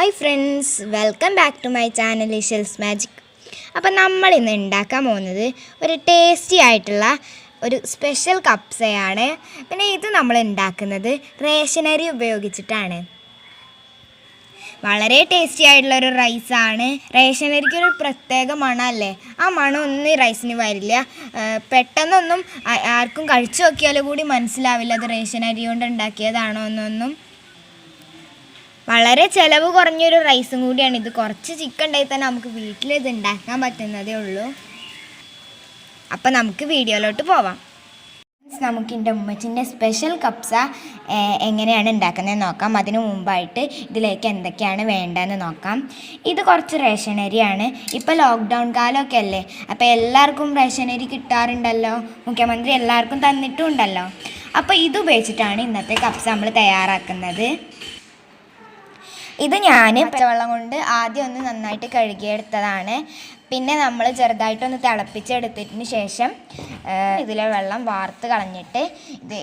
Hi friends, welcome back to my channel Ishal's magic. അപ്പം നമ്മളിന്ന് ഉണ്ടാക്കാൻ പോകുന്നത് ഒരു ടേസ്റ്റി ആയിട്ടുള്ള ഒരു സ്പെഷ്യൽ കപ്സയാണ്. പിന്നെ ഇത് നമ്മൾ ഉണ്ടാക്കുന്നത് റേഷനരി ഉപയോഗിച്ചിട്ടാണ്. വളരെ ടേസ്റ്റി ആയിട്ടുള്ളൊരു റൈസാണ്. റേഷനരിക്ക് ഒരു പ്രത്യേക മണമല്ലേ, ആ മണമൊന്നും ഈ റൈസിന് വരില്ല. പെട്ടെന്നൊന്നും ആർക്കും കഴിച്ചു നോക്കിയാലും കൂടി മനസ്സിലാവില്ല അത് റേഷനരി കൊണ്ട് ഉണ്ടാക്കിയതാണോ എന്നൊന്നും. വളരെ ചിലവ് കുറഞ്ഞൊരു റൈസും കൂടിയാണ് ഇത്. കുറച്ച് ചിക്കൻ ഉണ്ടായി തന്നെ നമുക്ക് വീട്ടിൽ ഇത് ഉണ്ടാക്കാൻ പറ്റുന്നതേ ഉള്ളൂ. അപ്പം നമുക്ക് വീഡിയോയിലോട്ട് പോവാം. നമുക്ക് എൻ്റെ ഉമ്മച്ചിൻ്റെ സ്പെഷ്യൽ കപ്സ എങ്ങനെയാണ് ഉണ്ടാക്കുന്നതെന്ന് നോക്കാം. അതിനു മുമ്പായിട്ട് ഇതിലേക്ക് എന്തൊക്കെയാണ് വേണ്ടതെന്ന് നോക്കാം. ഇത് കുറച്ച് റേഷനരിയാണ്. ഇപ്പോൾ ലോക്ക്ഡൗൺ കാലമൊക്കെ അല്ലേ, അപ്പോൾ എല്ലാവർക്കും റേഷനരി കിട്ടാറുണ്ടല്ലോ, മുഖ്യമന്ത്രി എല്ലാവർക്കും തന്നിട്ടും ഉണ്ടല്ലോ. അപ്പോൾ ഇത് ഉപയോഗിച്ചിട്ടാണ് ഇന്നത്തെ കപ്സ നമ്മൾ തയ്യാറാക്കുന്നത്. ഇത് ഞാൻ പച്ചവെള്ളം കൊണ്ട് ആദ്യം ഒന്ന് നന്നായിട്ട് കഴുകിയെടുത്തതാണ്. പിന്നെ നമ്മൾ ചെറുതായിട്ടൊന്ന് തിളപ്പിച്ചെടുത്തതിന് ശേഷം ഇതിലെ വെള്ളം വാർത്ത് കളഞ്ഞിട്ട്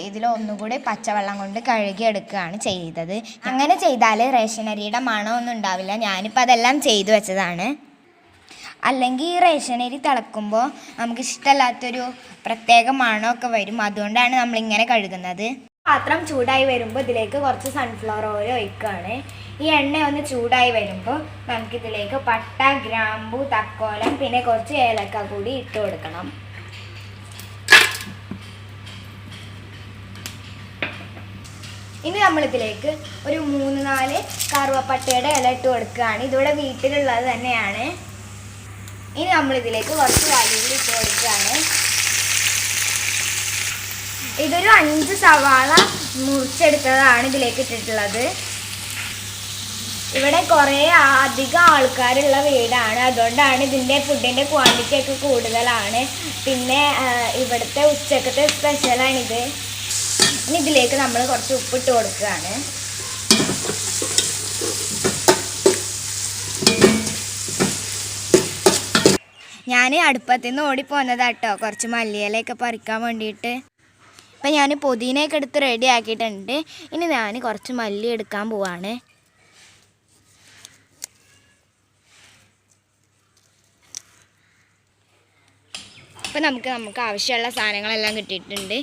ഇതിലൊന്നുകൂടി പച്ചവെള്ളം കൊണ്ട് കഴുകിയെടുക്കുകയാണ് ചെയ്തത്. അങ്ങനെ ചെയ്താൽ റേഷനരിയുടെ മണമൊന്നും ഉണ്ടാവില്ല. ഞാനിപ്പോൾ അതെല്ലാം ചെയ്തു വെച്ചതാണ്. അല്ലെങ്കിൽ ഈ റേഷനരി തിളക്കുമ്പോൾ നമുക്ക് ഇഷ്ടമല്ലാത്തൊരു പ്രത്യേക മണമൊക്കെ വരും. അതുകൊണ്ടാണ് നമ്മളിങ്ങനെ കഴുകുന്നത്. പാത്രം ചൂടായി വരുമ്പോൾ ഇതിലേക്ക് കുറച്ച് സൺഫ്ലവർ ഓയിൽ ഒഴിക്കുകയാണ്. ഈ എണ്ണ ഒന്ന് ചൂടായി വരുമ്പോൾ നമുക്കിതിലേക്ക് പട്ട, ഗ്രാമ്പു, തക്കോലം, പിന്നെ കുറച്ച് ഏലക്ക കൂടി ഇട്ട് കൊടുക്കണം. ഇനി നമ്മളിതിലേക്ക് ഒരു 3-4 കറുവപ്പട്ടയുടെ ഇല ഇട്ട് കൊടുക്കുകയാണ്. ഇതിവിടെ വീട്ടിലുള്ളത് തന്നെയാണ്. ഇനി നമ്മളിതിലേക്ക് കുറച്ച് വലിയുള്ളി ഇട്ട് കൊടുക്കുകയാണ്. ഇതൊരു 5 സവാള മുറിച്ചെടുത്തതാണ് ഇതിലേക്ക് ഇട്ടിട്ടുള്ളത്. ഇവിടെ കുറേ അധികം ആൾക്കാരുള്ള വീടാണ്, അതുകൊണ്ടാണ് ഇതിൻ്റെ ഫുഡിൻ്റെ ക്വാണ്ടിറ്റി ഒക്കെ കൂടുതലാണ്. പിന്നെ ഇവിടുത്തെ ഉച്ചക്കത്തെ സ്പെഷ്യലാണിത്. ഇനി ഇതിലേക്ക് നമ്മൾ കുറച്ച് ഉപ്പിട്ട് കൊടുക്കുകയാണ്. ഞാൻ അടുപ്പത്തു നിന്ന് ഓടിപ്പോന്നതാട്ടോ കുറച്ച് മല്ലിയിലയൊക്കെ പറിക്കാൻ വേണ്ടിയിട്ട്. അപ്പം ഞാൻ പുതിനയൊക്കെ എടുത്ത് റെഡി ആക്കിയിട്ടുണ്ട്. ഇനി ഞാൻ കുറച്ച് മല്ലി എടുക്കാൻ പോവാണ്. ഇപ്പം നമുക്ക് ആവശ്യമുള്ള സാധനങ്ങളെല്ലാം കിട്ടിയിട്ടുണ്ട്.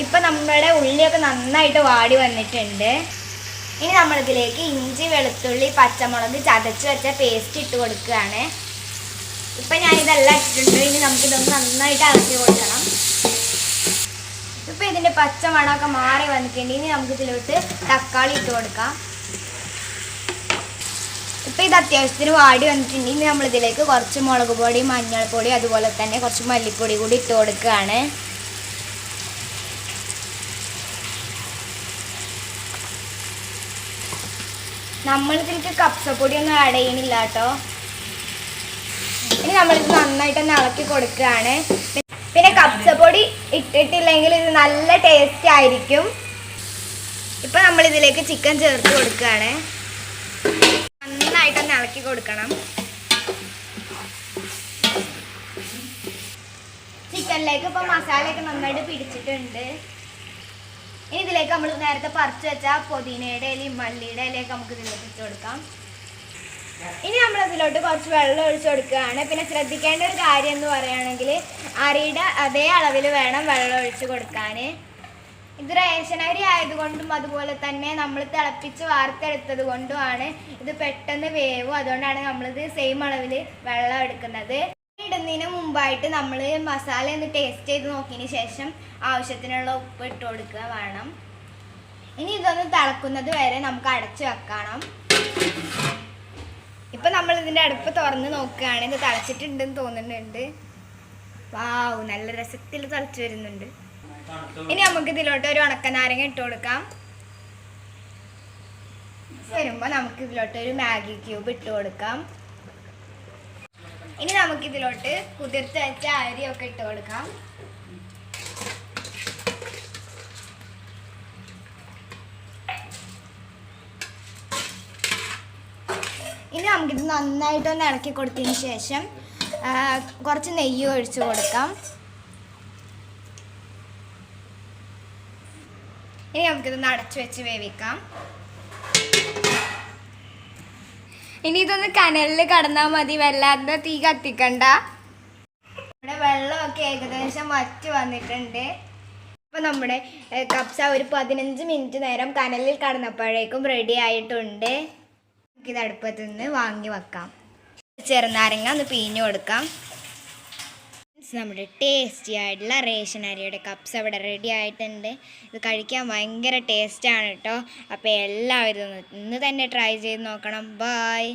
ഇപ്പം നമ്മുടെ ഉള്ളിയൊക്കെ നന്നായിട്ട് വാടി വന്നിട്ടുണ്ട്. ഇനി നമ്മളിതിലേക്ക് ഇഞ്ചി, വെളുത്തുള്ളി, പച്ചമുളക് ചതച്ച് വെച്ച പേസ്റ്റ് ഇട്ട് കൊടുക്കുകയാണ്. ഇപ്പം ഞാനിതെല്ലാം ഇട്ടിട്ടുണ്ട്. ഇനി നമുക്കിതൊന്ന് നന്നായിട്ട് ഇളക്കി കൊടുക്കണം. ഇപ്പം ഇതിൻ്റെ പച്ച മണമൊക്കെ മാറി വന്നിട്ടുണ്ട്. ഇനി നമുക്കിതിലോട്ട് തക്കാളി ഇട്ട് കൊടുക്കാം. ഇപ്പം ഇത് അത്യാവശ്യത്തിന് വാടി വന്നിട്ടുണ്ട്. ഇനി നമ്മളിതിലേക്ക് കുറച്ച് മുളക് പൊടി, മഞ്ഞൾപ്പൊടി, അതുപോലെ തന്നെ കുറച്ച് മല്ലിപ്പൊടി കൂടി ഇട്ട് കൊടുക്കുകയാണ്. നമ്മളിതിലേക്ക് കപ്സപ്പൊടിയൊന്നും ആഡ് ചെയ്യണില്ല കേട്ടോ. ഇനി നമ്മളിത് നന്നായിട്ടൊന്ന് ഇളക്കി കൊടുക്കുകയാണ്. പിന്നെ കപ്സപ്പൊടി ഇട്ടിട്ടില്ലെങ്കിൽ ഇത് നല്ല ടേസ്റ്റ് ആയിരിക്കും. ഇപ്പം നമ്മളിതിലേക്ക് ചിക്കൻ ചേർത്ത് കൊടുക്കുകയാണ്. നന്നായിട്ടൊന്ന് ഇളക്കി കൊടുക്കണം. ചിക്കനിലേക്ക് ഇപ്പം മസാലയൊക്കെ നന്നായിട്ട് പിടിച്ചിട്ടുണ്ട്. ഇനി ഇതിലേക്ക് നമ്മൾ നേരത്തെ പറിച്ച് വെച്ച പുതിനയുടെ ഇലയും മല്ലിയുടെ ഇലയൊക്കെ നമുക്ക് ഇതിലേക്ക് ഇട്ട് കൊടുക്കാം. ഇനി നമ്മളിതിലോട്ട് കുറച്ച് വെള്ളം ഒഴിച്ച് കൊടുക്കുകയാണ്. പിന്നെ ശ്രദ്ധിക്കേണ്ട ഒരു കാര്യം എന്ന് പറയുകയാണെങ്കിൽ അരിയുടെ അതേ അളവിൽ വേണം വെള്ളം ഒഴിച്ച് കൊടുക്കാൻ. ഇത് റേഷനരി ആയതുകൊണ്ടും അതുപോലെ തന്നെ നമ്മൾ തിളപ്പിച്ച് വാർത്തെടുത്തത് കൊണ്ടുമാണ് ഇത് പെട്ടെന്ന് വേവും. അതുകൊണ്ടാണ് നമ്മളിത് സെയിം അളവിൽ വെള്ളം എടുക്കുന്നത്. ഇടുന്നതിന് മുമ്പായിട്ട് നമ്മൾ മസാല ഒന്ന് ടേസ്റ്റ് ചെയ്ത് നോക്കിയതിന് ശേഷം ആവശ്യത്തിനുള്ള ഉപ്പ് ഇട്ട് കൊടുക്കുക വേണം. ഇനി ഇതൊന്ന് തിളക്കുന്നത് വരെ നമുക്ക് അടച്ച് വെക്കണം. ഇപ്പം നമ്മൾ ഇതിൻ്റെ അടുപ്പ് തുറന്ന് നോക്കുകയാണ്. ഇത് തിളച്ചിട്ടുണ്ടെന്ന് തോന്നുന്നുണ്ട്. വാവ്, നല്ല രസത്തിൽ തിളച്ച് വരുന്നുണ്ട്. ഇനി നമുക്ക് ഇതിലോട്ട് ഒരു ഉണക്കനാരങ്ങ ഇട്ട് കൊടുക്കാം. വരുമ്പോൾ നമുക്ക് ഇതിലോട്ട് ഒരു മാഗി ക്യൂബ് ഇട്ട് കൊടുക്കാം. ഇനി നമുക്കിതിലോട്ട് കുതിർത്ത് വെച്ച അരിയൊക്കെ ഇട്ട് കൊടുക്കാം. ഇനി നമുക്കിത് നന്നായിട്ടൊന്ന് ഇളക്കി കൊടുത്തതിന് ശേഷം കുറച്ച് നെയ്യ് ഒഴിച്ച് കൊടുക്കാം. ഇനി നമുക്കിതൊന്ന് അടച്ചു വെച്ച് വേവിക്കാം. ഇനി ഇതൊന്ന് കനലിൽ കടന്നാൽ മതി, വല്ലാതെ തീ കത്തിക്കണ്ട. ഇവിടെ വെള്ളമൊക്കെ ഏകദേശം വറ്റി വന്നിട്ടുണ്ട്. അപ്പോൾ നമ്മുടെ കപ്സ ഒരു 15 മിനിറ്റ് നേരം കനലിൽ കടന്നപ്പോഴേക്കും റെഡി ആയിട്ടുണ്ട്. ഇത് അടുപ്പത്ത് നിന്ന് വാങ്ങി വെക്കാം. ചെറുനാരങ്ങ ഒന്ന് പിഴിഞ്ഞു കൊടുക്കാം. നമ്മുടെ ടേസ്റ്റി ആയിട്ടുള്ള റേഷൻ അരിയുടെ കപ്സ ഇവിടെ റെഡി ആയിട്ടുണ്ട്. ഇത് കഴിക്കാൻ ഭയങ്കര ടേസ്റ്റാണ് കേട്ടോ. അപ്പോൾ എല്ലാവരും ഇന്ന് തന്നെ ട്രൈ ചെയ്ത് നോക്കണം. ബൈ.